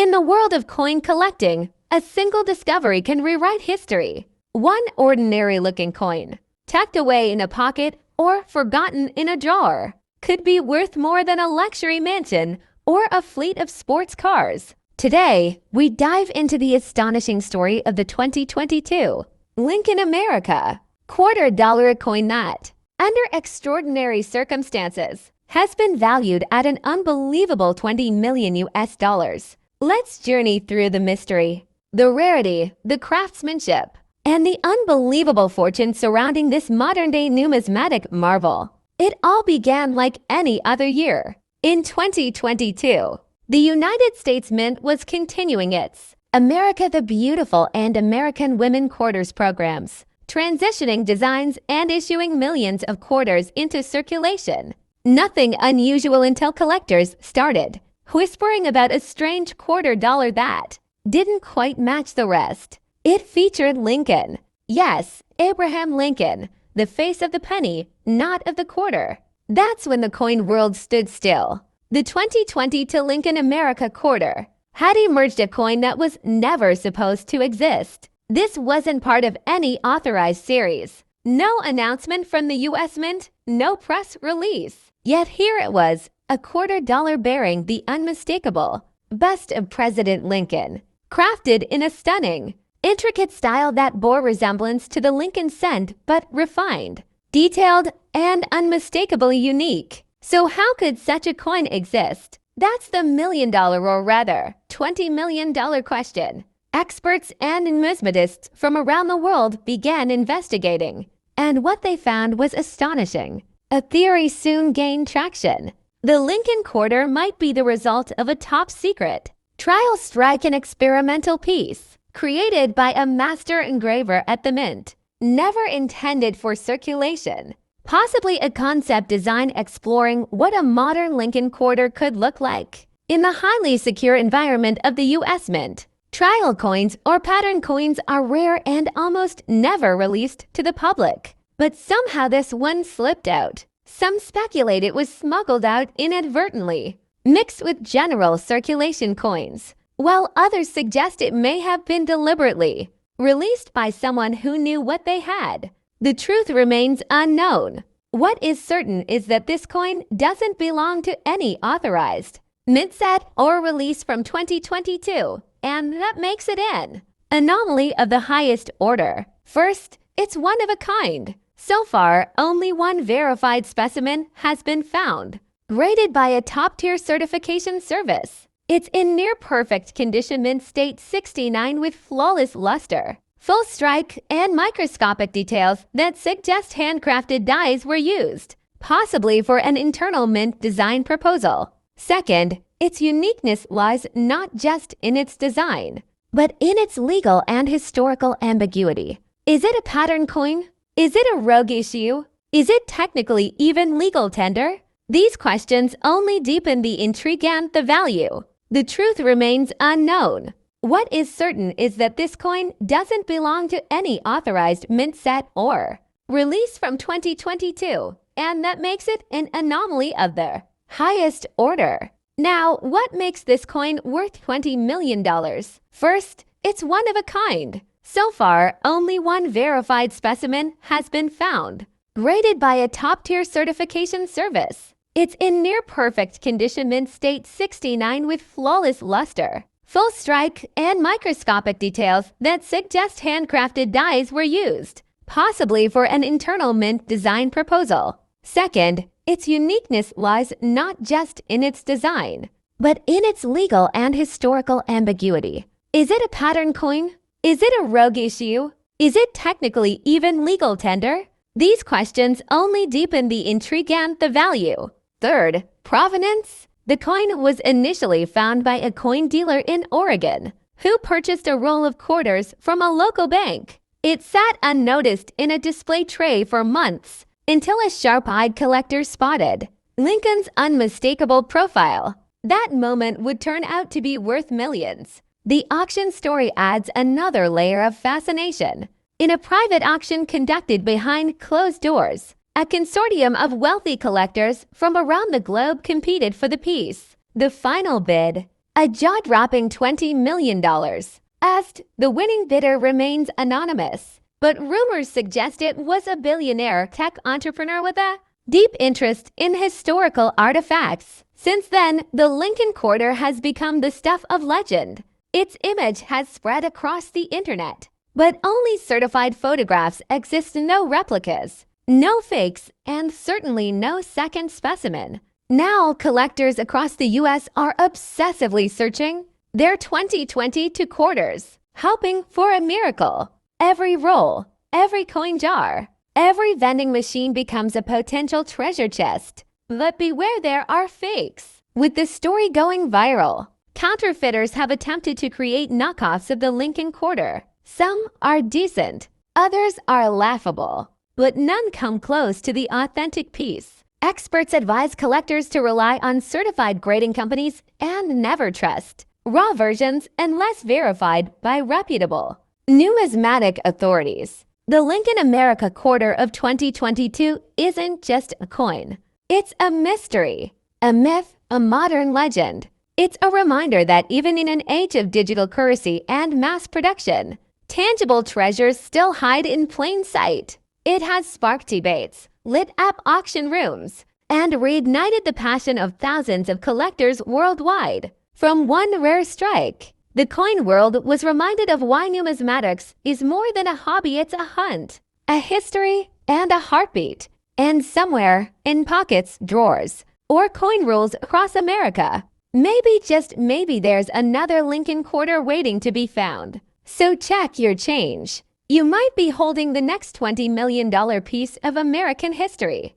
In the world of coin collecting, a single discovery can rewrite history. One ordinary-looking coin, tucked away in a pocket or forgotten in a drawer, could be worth more than a luxury mansion or a fleet of sports cars. Today, we dive into the astonishing story of the 2022 Lincoln America $2 coin that, under extraordinary circumstances, has been valued at an unbelievable $20 million US. Let's journey through the mystery, the rarity, the craftsmanship, and the unbelievable fortune surrounding this modern-day numismatic marvel. It all began like any other year. In 2022, the United States Mint was continuing its America the Beautiful and American Women Quarters programs, transitioning designs and issuing millions of quarters into circulation. Nothing unusual until collectors started whispering about a strange $2 that didn't quite match the rest. It featured Lincoln. Yes, Abraham Lincoln, the face of the penny, not of the quarter. That's when the coin world stood still. The 2022 Lincoln America quarter had emerged, a coin that was never supposed to exist. This wasn't part of any authorized series. No announcement from the US Mint, no press release. Yet here it was, a $2 bearing the unmistakable bust of President Lincoln, crafted in a stunning, intricate style that bore resemblance to the Lincoln cent but refined, detailed, and unmistakably unique. So how could such a coin exist? That's the million-dollar, or rather, $20 million question. Experts and numismatists from around the world began investigating, and what they found was astonishing. A theory soon gained traction. The Lincoln quarter might be the result of a top-secret, trial-strike and experimental piece created by a master engraver at the Mint, never intended for circulation. Possibly a concept design exploring what a modern Lincoln quarter could look like in the highly secure environment of the US Mint. Trial coins or pattern coins are rare and almost never released to the public. But somehow this one slipped out. Some speculate it was smuggled out inadvertently, mixed with general circulation coins, while others suggest it may have been deliberately released by someone who knew what they had. The truth remains unknown. What is certain is that this coin doesn't belong to any authorized mint set or release from 2022, and that makes it an anomaly of the highest order. First, it's one of a kind. So far, only one verified specimen has been found, graded by a top-tier certification service. It's in near-perfect condition, mint state 69, with flawless luster, full strike, and microscopic details that suggest handcrafted dies were used, possibly for an internal mint design proposal. Second, its uniqueness lies not just in its design, but in its legal and historical ambiguity. Is it a pattern coin? Is it a rogue issue? Is it technically even legal tender? These questions only deepen the intrigue and the value. The truth remains unknown. What is certain is that this coin doesn't belong to any authorized mint set or release from 2022, and that makes it an anomaly of the highest order. Now, what makes this coin worth $20 million? First, it's one of a kind. So far, only one verified specimen has been found, graded by a top-tier certification service. It's in near-perfect condition, mint state 69, with flawless luster, full strike, and microscopic details that suggest handcrafted dies were used, possibly for an internal mint design proposal. Second, its uniqueness lies not just in its design, but in its legal and historical ambiguity. Is it a pattern coin? Is it a rogue issue? Is it technically even legal tender? These questions only deepen the intrigue and the value. Third, provenance. The coin was initially found by a coin dealer in Oregon, who purchased a roll of quarters from a local bank. It sat unnoticed in a display tray for months until a sharp-eyed collector spotted Lincoln's unmistakable profile. That moment would turn out to be worth millions. The auction story adds another layer of fascination. In a private auction conducted behind closed doors, a consortium of wealthy collectors from around the globe competed for the piece. The final bid A jaw-dropping $20 million. As the winning bidder remains anonymous, but rumors suggest it was a billionaire tech entrepreneur with a deep interest in historical artifacts. Since then, the Lincoln Quarter has become the stuff of legend. Its image has spread across the internet, but only certified photographs exist, no replicas, no fakes, and certainly no second specimen. Now, collectors across the U.S. are obsessively searching their 2022 quarters, hoping for a miracle. Every roll, every coin jar, every vending machine becomes a potential treasure chest. But beware, there are fakes. With the story going viral, counterfeiters have attempted to create knockoffs of the Lincoln Quarter. Some are decent, others are laughable, but none come close to the authentic piece. Experts advise collectors to rely on certified grading companies and never trust raw versions unless verified by reputable numismatic authorities. The Lincoln America Quarter of 2022 isn't just a coin. It's a mystery, a myth, a modern legend. It's a reminder that even in an age of digital currency and mass production, tangible treasures still hide in plain sight. It has sparked debates, lit up auction rooms, and reignited the passion of thousands of collectors worldwide. From one rare strike, the coin world was reminded of why numismatics is more than a hobby. It's a hunt, a history, and a heartbeat. And somewhere in pockets, drawers, or coin rolls across America, maybe, just maybe, there's another Lincoln Quarter waiting to be found. So check your change. You might be holding the next $20 million piece of American history.